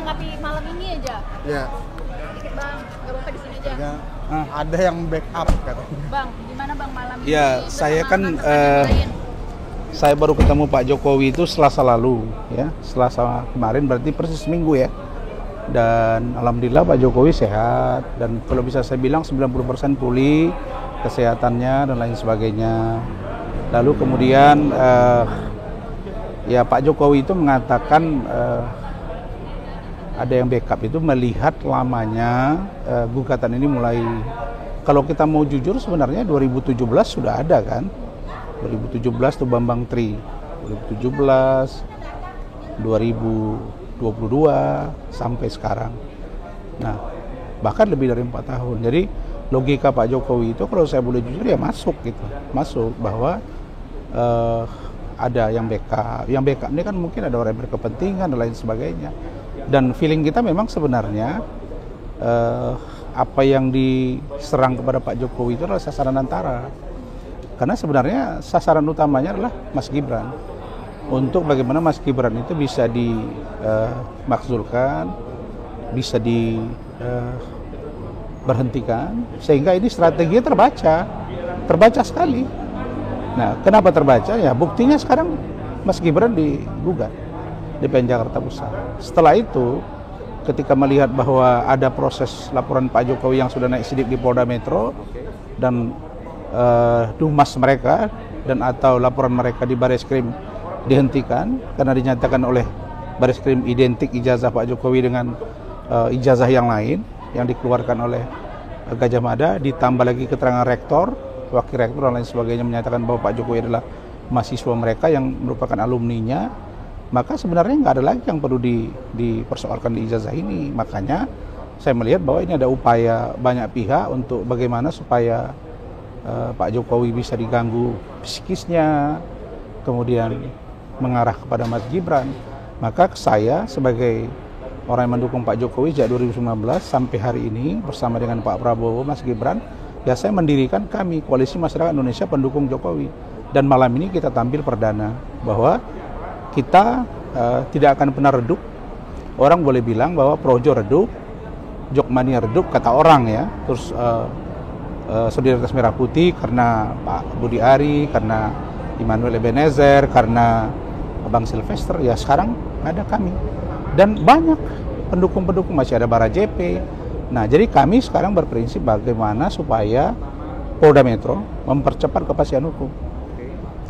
menanggapi malam ini aja. Ya. Dikit Bang, nggak apa-apa di sini aja. Ya. Ada yang backup katanya. Bang, gimana Bang malam ini? Ya, saya kan lain? saya baru ketemu Pak Jokowi itu Selasa lalu, ya. Selasa kemarin berarti persis minggu ya. Dan alhamdulillah Pak Jokowi sehat dan kalau bisa saya bilang 90% pulih kesehatannya dan lain sebagainya. Lalu kemudian ya Pak Jokowi itu mengatakan ada yang backup itu melihat lamanya gugatan ini mulai, kalau kita mau jujur sebenarnya 2017 sudah ada kan. 2017 tuh Bambang Tri, 2017, 2022 sampai sekarang. Nah, bahkan lebih dari 4 tahun. Jadi logika Pak Jokowi itu kalau saya boleh jujur ya masuk gitu. Masuk bahwa ada yang backup. Yang backup ini kan mungkin ada orang yang berkepentingan dan lain sebagainya. Dan feeling kita memang sebenarnya apa yang diserang kepada Pak Jokowi itu adalah sasaran antara. Karena sebenarnya sasaran utamanya adalah Mas Gibran. Untuk bagaimana Mas Gibran itu bisa dimakzulkan, bisa diberhentikan, sehingga ini strateginya terbaca sekali. Nah, kenapa terbaca? Ya buktinya sekarang Mas Gibran digugat di PN Jakarta Pusat. Setelah itu, ketika melihat bahwa ada proses laporan Pak Jokowi yang sudah naik sidik di Polda Metro dan dumas mereka dan atau laporan mereka di Bareskrim dihentikan karena dinyatakan oleh Bareskrim identik ijazah Pak Jokowi dengan ijazah yang lain yang dikeluarkan oleh Gajah Mada, ditambah lagi keterangan rektor, wakil rektor dan lain sebagainya menyatakan bahwa Pak Jokowi adalah mahasiswa mereka yang merupakan alumninya, maka sebenarnya nggak ada lagi yang perlu dipersoalkan di ijazah ini. Makanya saya melihat bahwa ini ada upaya banyak pihak untuk bagaimana supaya Pak Jokowi bisa diganggu psikisnya, kemudian mengarah kepada Mas Gibran. Maka saya sebagai orang yang mendukung Pak Jokowi sejak 2019 sampai hari ini bersama dengan Pak Prabowo, Mas Gibran, ya saya mendirikan kami Koalisi Masyarakat Indonesia Pendukung Jokowi. Dan malam ini kita tampil perdana bahwa kita tidak akan pernah redup. Orang boleh bilang bahwa Projo redup, Jokmania redup, kata orang ya. Terus Solidaritas Merah Putih karena Pak Budi Ari, karena Immanuel Ebenezer, karena Bang Silvester, ya sekarang ada kami. Dan banyak pendukung-pendukung, masih ada Bara JP. Nah, jadi kami sekarang berprinsip bagaimana supaya Polda Metro mempercepat kepastian hukum.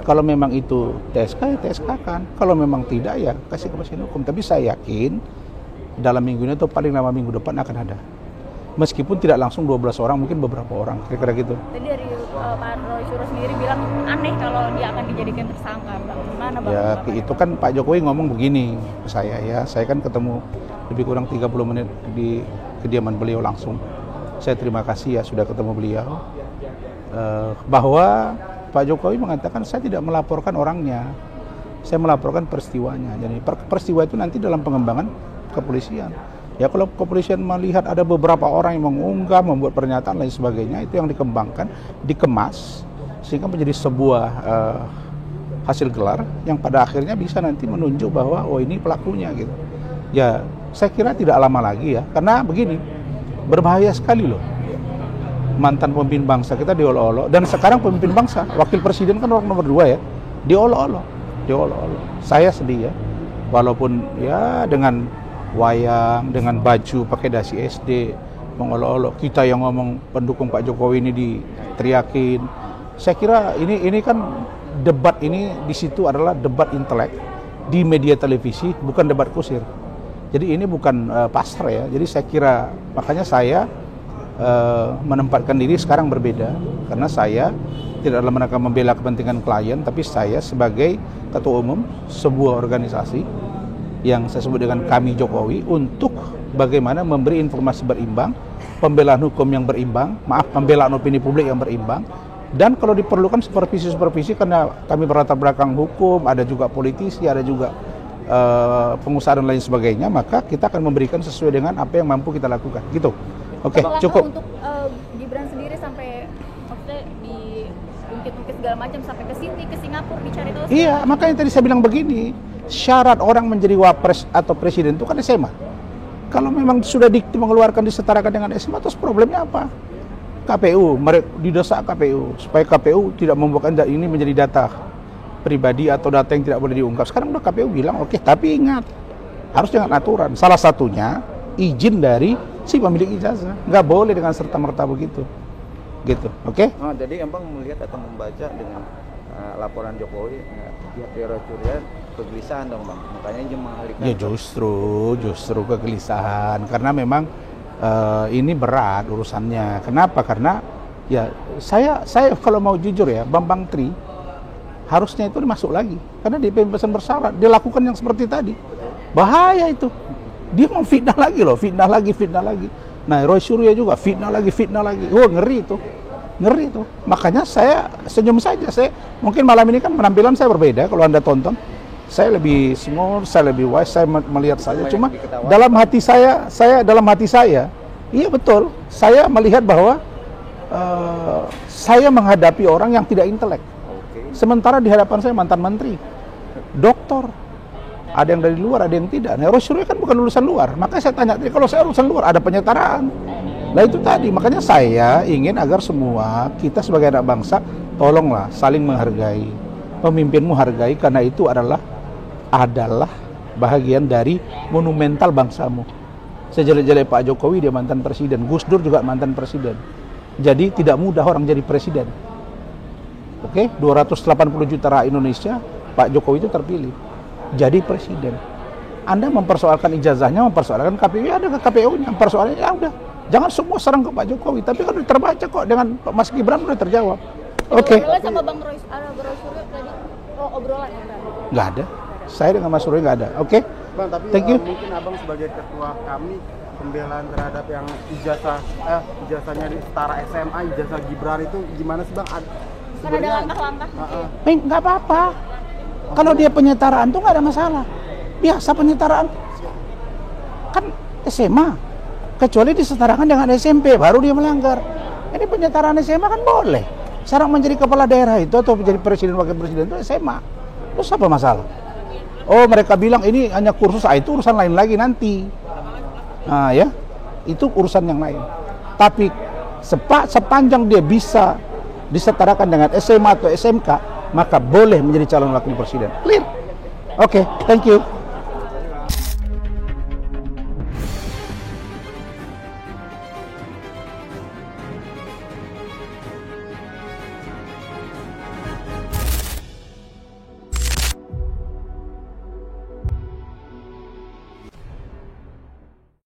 Kalau memang itu TSK, ya TSK kan. Kalau memang tidak, ya kasih kepastian hukum. Tapi saya yakin dalam minggu ini atau paling lama minggu depan akan ada. Meskipun tidak langsung 12 orang, mungkin beberapa orang, kira-kira gitu. Tadi dari Pak Roy Suryo sendiri bilang aneh kalau dia akan dijadikan tersangka. Gimana Bang? Ya, itu kan Pak Jokowi ngomong begini ke saya ya. Saya kan ketemu lebih kurang 30 menit di kediaman beliau langsung. Saya terima kasih ya sudah ketemu beliau. Bahwa Pak Jokowi mengatakan saya tidak melaporkan orangnya. Saya melaporkan peristiwanya. Jadi peristiwa itu nanti dalam pengembangan kepolisian. Ya kalau kepolisian melihat ada beberapa orang yang mengunggah, membuat pernyataan lain sebagainya, itu yang dikembangkan, dikemas, sehingga menjadi sebuah hasil gelar yang pada akhirnya bisa nanti menunjuk bahwa oh ini pelakunya gitu. Ya saya kira tidak lama lagi ya, karena begini, berbahaya sekali loh. Mantan pemimpin bangsa kita diolok-olok, dan sekarang pemimpin bangsa, wakil presiden kan orang nomor 2 ya, diolok-olok. Saya sedih ya, walaupun ya dengan wayang, dengan baju pakai dasi SD, mengolok-olok. Kita yang ngomong pendukung Pak Jokowi ini diteriakin. Saya kira ini kan debat ini di situ adalah debat intelek di media televisi, bukan debat kusir. Jadi ini bukan pasar ya. Jadi saya kira makanya saya menempatkan diri sekarang berbeda, karena saya tidak dalam rangka membela kepentingan klien, tapi saya sebagai ketua umum sebuah organisasi yang saya sebut dengan Kami Jokowi, untuk bagaimana memberi informasi berimbang, pembelaan hukum yang berimbang, pembelaan opini publik yang berimbang, dan kalau diperlukan supervisi karena kami berlatar belakang hukum, ada juga politisi, ada juga pengusaha dan lain sebagainya, maka kita akan memberikan sesuai dengan apa yang mampu kita lakukan. Gitu. Oke, cukup. Untuk Gibran sendiri sampai maksudnya diungkit-ungkit segala macam sampai ke sini, ke Singapura dicari tahu. Iya, makanya tadi saya bilang begini. Syarat orang menjadi wapres atau presiden itu kan SMA. Kalau memang sudah dikti mengeluarkan disetarakan dengan SMA, terus problemnya apa? KPU, didesak KPU supaya KPU tidak membuat ini menjadi data pribadi atau data yang tidak boleh diungkap. Sekarang udah KPU bilang oke, tapi ingat harus dengan aturan. Salah satunya izin dari si pemilik ijazah. Nggak boleh dengan serta-merta begitu. Gitu, oke? Oh, jadi Abang melihat atau membaca dengan laporan Jokowi, pihak Roy Suryo kegelisahan dong Bang. Makanya dia mengalihkan. Ya justru kegelisahan karena memang ini berat urusannya. Kenapa? Karena ya saya kalau mau jujur ya, Bambang Tri harusnya itu dimasuk lagi karena dia pembebasan bersyarat. Dia lakukan yang seperti tadi. Bahaya itu. Dia mau fitnah lagi loh, fitnah lagi. Nah, Roy Suryo juga fitnah lagi. Wah, ngeri itu. Makanya saya senyum saja. Mungkin malam ini kan penampilan saya berbeda kalau Anda tonton. Saya lebih smooth, saya lebih wise, saya melihat saja. Cuma dalam hati saya, iya betul. Saya melihat bahwa saya menghadapi orang yang tidak intelek. Sementara di hadapan saya mantan menteri, doktor, ada yang dari luar, ada yang tidak. Nah, Roy Suryo kan bukan lulusan luar. Makanya saya tanya, kalau saya lulusan luar, ada penyetaraan. Nah itu tadi, makanya saya ingin agar semua kita sebagai anak bangsa, tolonglah saling menghargai. Pemimpinmu hargai karena itu adalah bahagian dari monumental bangsamu. Sejelek-jelek Pak Jokowi dia mantan presiden, Gus Dur juga mantan presiden. Jadi tidak mudah orang jadi presiden. Oke, 280 juta rakyat Indonesia, Pak Jokowi itu terpilih jadi presiden. Anda mempersoalkan ijazahnya, mempersoalkan KPU, ada ke KPU-nya, persoalannya ya udah. Jangan semua serang ke Pak Jokowi, tapi kan udah terbaca kok dengan Mas Gibran udah terjawab. Oke. Obrolan sama Bang Roy Suryo tadi, obrolan ya? Nggak ada. Saya dengan Mas Suryo nggak ada. Oke. Bang, tapi Thank you. mungkin Abang sebagai ketua kami pembelaan terhadap yang ijazahnya di setara SMA, ijazah Gibran itu gimana sih Bang? Kan ada langkah-langkah. Nggak apa-apa. Kalau dia penyetaraan tuh nggak ada masalah. Biasa penyetaraan. Kan SMA. Kecuali disetarakan dengan SMP, baru dia melanggar. Ini penyetaraan SMA kan boleh. Sekarang menjadi kepala daerah itu atau menjadi presiden wakil presiden itu SMA. Terus apa masalah? Oh, mereka bilang ini hanya kursus, itu urusan lain lagi nanti. Nah ya, itu urusan yang lain. Tapi sepanjang dia bisa disetarakan dengan SMA atau SMK, maka boleh menjadi calon wakil presiden. Clear? Oke, thank you.